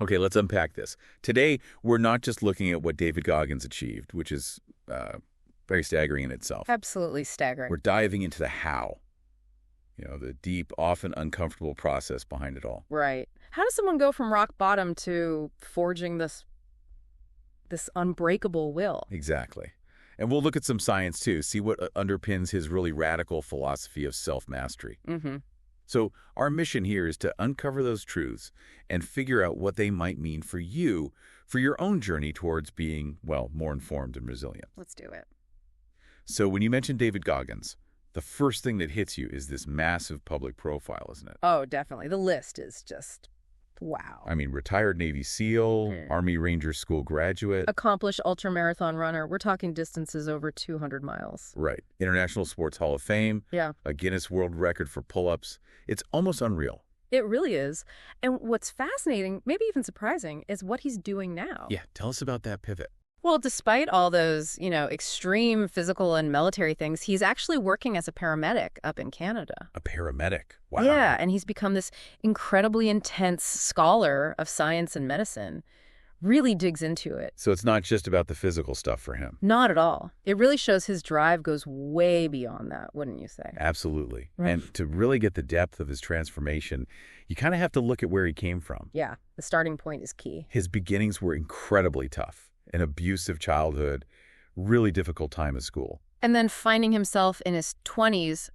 Okay, let's unpack this. Today, we're not just looking at what David Goggins achieved, which is very staggering in itself. Absolutely staggering. We're diving into the how, the deep, often uncomfortable process behind it all. Right. How does someone go from rock bottom to forging this unbreakable will? Exactly. And we'll look at some science, too, see what underpins his really radical philosophy of self-mastery. Mm-hmm. So our mission here is to uncover those truths and figure out what they might mean for you, for your own journey towards being, well, more informed and resilient. Let's do it. So when you mention David Goggins, the first thing that hits you is this massive public profile, isn't it? Oh, definitely. The list is just, wow. I mean, retired Navy SEAL, Army Ranger School graduate. Accomplished ultramarathon runner. We're talking distances over 200 miles. Right. International Sports Hall of Fame. Yeah. A Guinness World Record for pull-ups. It's almost unreal. It really is. And what's fascinating, maybe even surprising, is what he's doing now. Yeah, tell us about that pivot. Well, despite all those, extreme physical and military things, he's actually working as a paramedic up in Canada. A paramedic? Wow. Yeah, and he's become this incredibly intense scholar of science and medicine. Really digs into it. So it's not just about the physical stuff for him. Not at all. It really shows his drive goes way beyond that, wouldn't you say? Absolutely. Right. And to really get the depth of his transformation, you kind of have to look at where he came from. Yeah, the starting point is key. His beginnings were incredibly tough. An abusive childhood, really difficult time at school. And then finding himself in his 20s,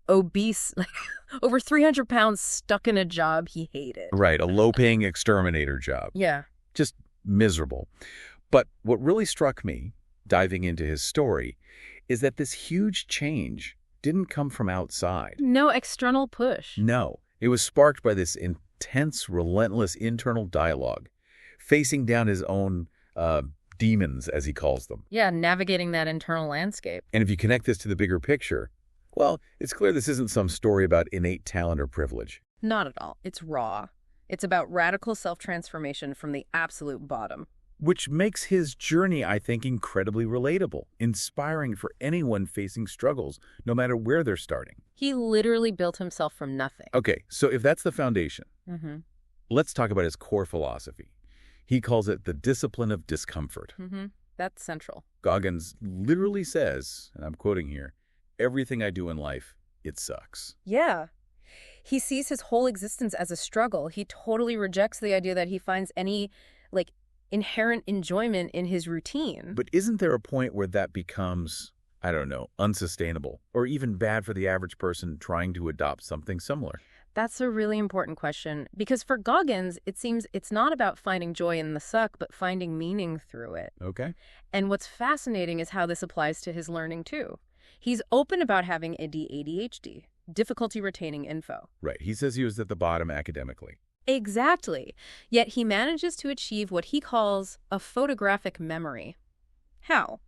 obese, like over 300 pounds, stuck in a job he hated. Right, a low-paying exterminator job. Yeah. Just miserable. But what really struck me, diving into his story, is that this huge change didn't come from outside. No external push. No, it was sparked by this intense, relentless internal dialogue, facing down his own demons, as he calls them. Yeah, navigating that internal landscape. And if you connect this to the bigger picture, well, it's clear this isn't some story about innate talent or privilege. Not at all. It's raw. It's about radical self-transformation from the absolute bottom. Which makes his journey, I think, incredibly relatable, inspiring for anyone facing struggles, no matter where they're starting. He literally built himself from nothing. Okay, so if that's the foundation, let's talk about his core philosophy. He calls it the discipline of discomfort. That's central. Goggins literally says, and I'm quoting here, "Everything I do in life, it sucks." Yeah. He sees his whole existence as a struggle. He totally rejects the idea that he finds any, inherent enjoyment in his routine. But isn't there a point where that becomes, I don't know, unsustainable, or even bad for the average person trying to adopt something similar? That's a really important question, because for Goggins, it seems it's not about finding joy in the suck, but finding meaning through it. Okay. And what's fascinating is how this applies to his learning, too. He's open about having ADHD, difficulty retaining info. Right. He says he was at the bottom academically. Exactly. Yet he manages to achieve what he calls a photographic memory. How?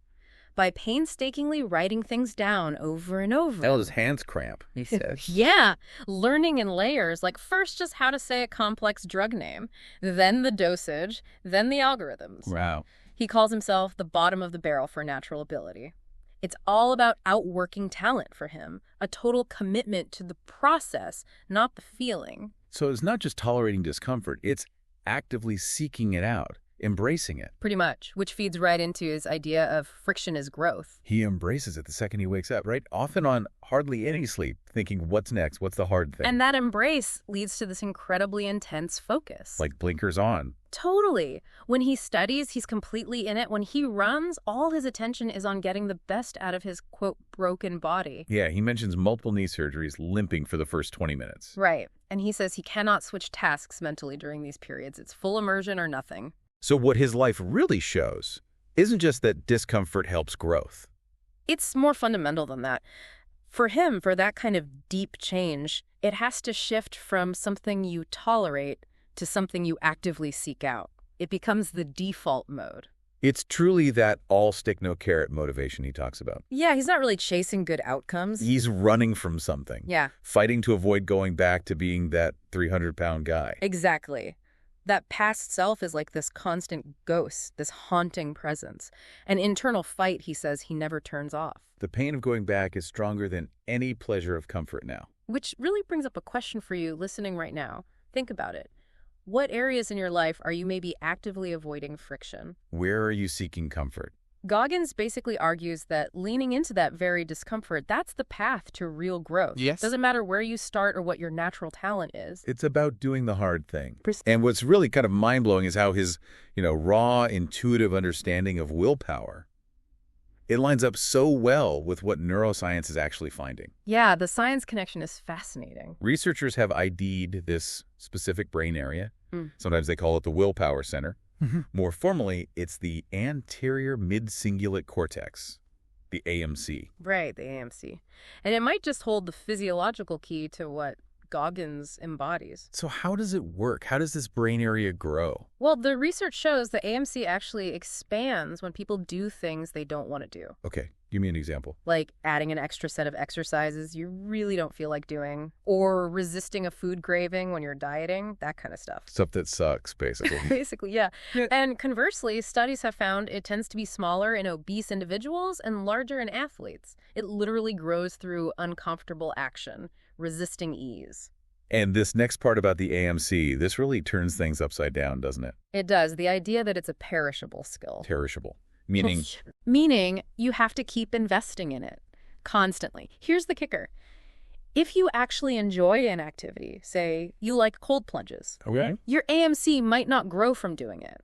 By painstakingly writing things down over and over. Hell, his hands cramp, he says. Yeah, learning in layers, like first just how to say a complex drug name, then the dosage, then the algorithms. Wow. He calls himself the bottom of the barrel for natural ability. It's all about outworking talent for him, a total commitment to the process, not the feeling. So it's not just tolerating discomfort, it's actively seeking it out, embracing it. Pretty much, which feeds right into his idea of friction is growth. He embraces it the second he wakes up, right? Often on hardly any sleep, thinking, what's next? What's the hard thing? And that embrace leads to this incredibly intense focus. Like blinkers on. Totally. When he studies, he's completely in it. When he runs, all his attention is on getting the best out of his, quote, broken body. Yeah, he mentions multiple knee surgeries, limping for the first 20 minutes. Right. And he says he cannot switch tasks mentally during these periods. It's full immersion or nothing. So what his life really shows isn't just that discomfort helps growth. It's more fundamental than that. For him, for that kind of deep change, it has to shift from something you tolerate to something you actively seek out. It becomes the default mode. It's truly that all stick, no carrot motivation he talks about. Yeah, he's not really chasing good outcomes. He's running from something. Yeah. Fighting to avoid going back to being that 300-pound guy. Exactly. That past self is like this constant ghost, this haunting presence. An internal fight, he says, he never turns off. The pain of going back is stronger than any pleasure of comfort now. Which really brings up a question for you listening right now. Think about it. What areas in your life are you maybe actively avoiding friction? Where are you seeking comfort? Goggins basically argues that leaning into that very discomfort, that's the path to real growth. Yes. Doesn't matter where you start or what your natural talent is. It's about doing the hard thing. And what's really kind of mind-blowing is how his, raw, intuitive understanding of willpower, it lines up so well with what neuroscience is actually finding. Yeah, the science connection is fascinating. Researchers have ID'd this specific brain area. Sometimes they call it the willpower center. More formally, it's the anterior mid-cingulate cortex, the AMC. Right, the AMC. And it might just hold the physiological key to what Goggins embodies. So how does it work? How does this brain area grow? Well, the research shows the AMC actually expands when people do things they don't want to do. Okay, give me an example. Like adding an extra set of exercises you really don't feel like doing, or resisting a food craving when you're dieting, that kind of stuff. Stuff that sucks, basically. Basically, yeah. And conversely, studies have found it tends to be smaller in obese individuals and larger in athletes. It literally grows through uncomfortable action, resisting ease. And this next part about the AMC, this really turns things upside down, doesn't it? It does. The idea that it's a perishable skill. Perishable. Meaning? Meaning you have to keep investing in it constantly. Here's the kicker. If you actually enjoy an activity, say you like cold plunges, Okay. your AMC might not grow from doing it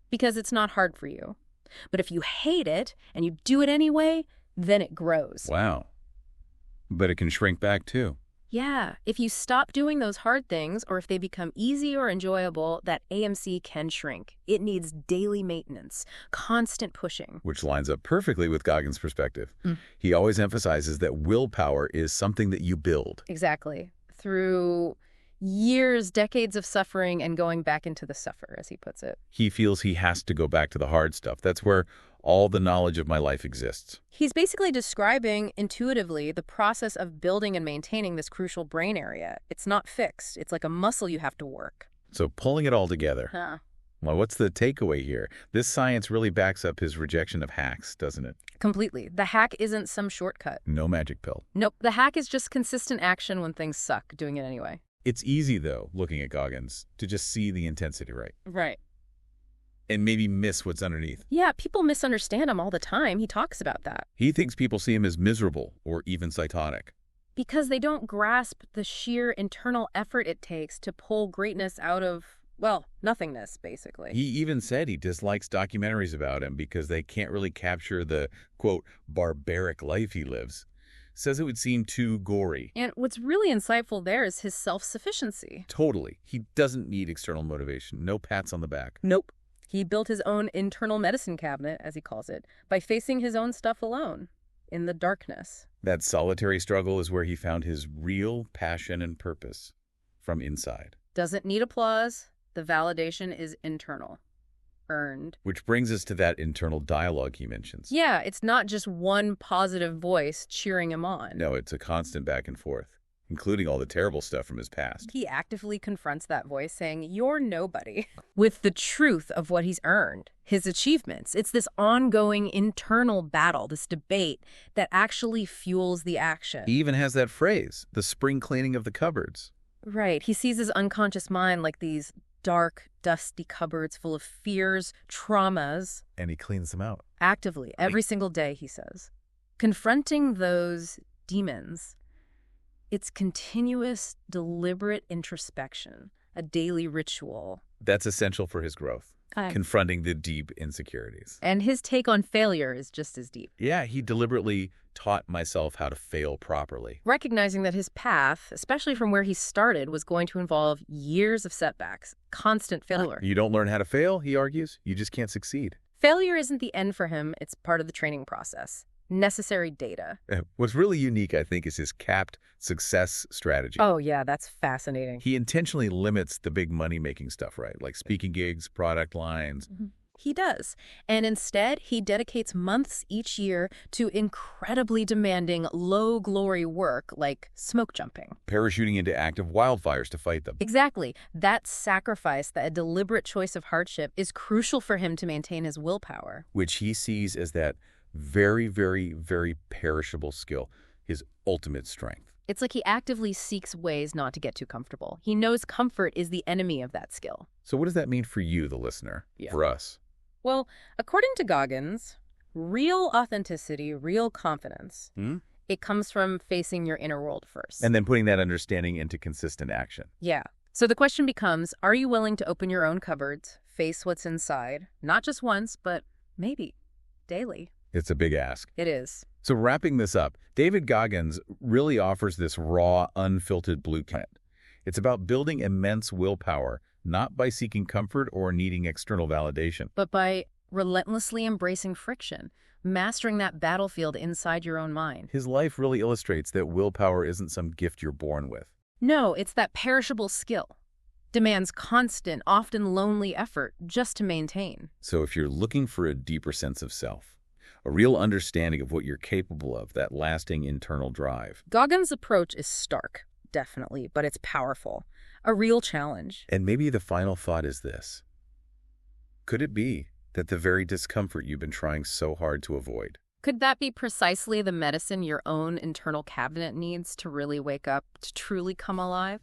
because it's not hard for you. But if you hate it and you do it anyway, then it grows. Wow. But it can shrink back too. Yeah, if you stop doing those hard things or if they become easy or enjoyable, that AMC can shrink. It needs daily maintenance, constant pushing. Which lines up perfectly with Goggins' perspective. He always emphasizes that willpower is something that you build. Exactly. Through years, decades of suffering and going back into the suffer, as he puts it. He feels he has to go back to the hard stuff. That's where all the knowledge of my life exists. He's basically describing intuitively the process of building and maintaining this crucial brain area. It's not fixed. It's like a muscle you have to work. So pulling it all together. Huh. Well, what's the takeaway here? This science really backs up his rejection of hacks, doesn't it? Completely. The hack isn't some shortcut. No magic pill. Nope. The hack is just consistent action when things suck, doing it anyway. It's easy, though, looking at Goggins, to just see the intensity right. Right. And maybe miss what's underneath. Yeah, people misunderstand him all the time. He talks about that. He thinks people see him as miserable or even cytonic. Because they don't grasp the sheer internal effort it takes to pull greatness out of, well, nothingness, basically. He even said he dislikes documentaries about him because they can't really capture the, quote, barbaric life he lives. Says it would seem too gory. And what's really insightful there is his self-sufficiency. Totally. He doesn't need external motivation. No pats on the back. Nope. He built his own internal medicine cabinet, as he calls it, by facing his own stuff alone, in the darkness. That solitary struggle is where he found his real passion and purpose, from inside. Doesn't need applause. The validation is internal. Earned. Which brings us to that internal dialogue he mentions. Yeah, it's not just one positive voice cheering him on. No, it's a constant back and forth, including all the terrible stuff from his past. He actively confronts that voice, saying, "You're nobody," with the truth of what he's earned, his achievements. It's this ongoing internal battle, this debate that actually fuels the action. He even has that phrase, the spring cleaning of the cupboards. Right. He sees his unconscious mind like these dark, dusty cupboards full of fears, traumas. And he cleans them out. Actively, every single day, he says. Confronting those demons, it's continuous, deliberate introspection, a daily ritual. That's essential for his growth, confronting the deep insecurities. And his take on failure is just as deep. Yeah, he deliberately taught myself how to fail properly. Recognizing that his path, especially from where he started, was going to involve years of setbacks, constant failure. You don't learn how to fail, he argues. You just can't succeed. Failure isn't the end for him. It's part of the training process. Necessary data. What's really unique, I think, is his capped success strategy. Oh, yeah, that's fascinating. He intentionally limits the big money-making stuff, right? Like speaking gigs, product lines. He does. And instead, he dedicates months each year to incredibly demanding, low-glory work like smoke jumping. Parachuting into active wildfires to fight them. Exactly. That sacrifice, that deliberate choice of hardship, is crucial for him to maintain his willpower. Which he sees as that very, very, very perishable skill, his ultimate strength. It's like he actively seeks ways not to get too comfortable. He knows comfort is the enemy of that skill. So what does that mean for you, the listener? For us? Well, according to Goggins, real authenticity, real confidence, it comes from facing your inner world first. And then putting that understanding into consistent action. Yeah. So the question becomes, are you willing to open your own cupboards, face what's inside, not just once, but maybe daily? It's a big ask. It is. So wrapping this up, David Goggins really offers this raw, unfiltered blueprint. It's about building immense willpower, not by seeking comfort or needing external validation, but by relentlessly embracing friction, mastering that battlefield inside your own mind. His life really illustrates that willpower isn't some gift you're born with. No, it's that perishable skill. Demands constant, often lonely effort just to maintain. So if you're looking for a deeper sense of self, a real understanding of what you're capable of, that lasting internal drive. Goggins' approach is stark, definitely, but it's powerful. A real challenge. And maybe the final thought is this. Could it be that the very discomfort you've been trying so hard to avoid? Could that be precisely the medicine your own internal cabinet needs to really wake up, to truly come alive?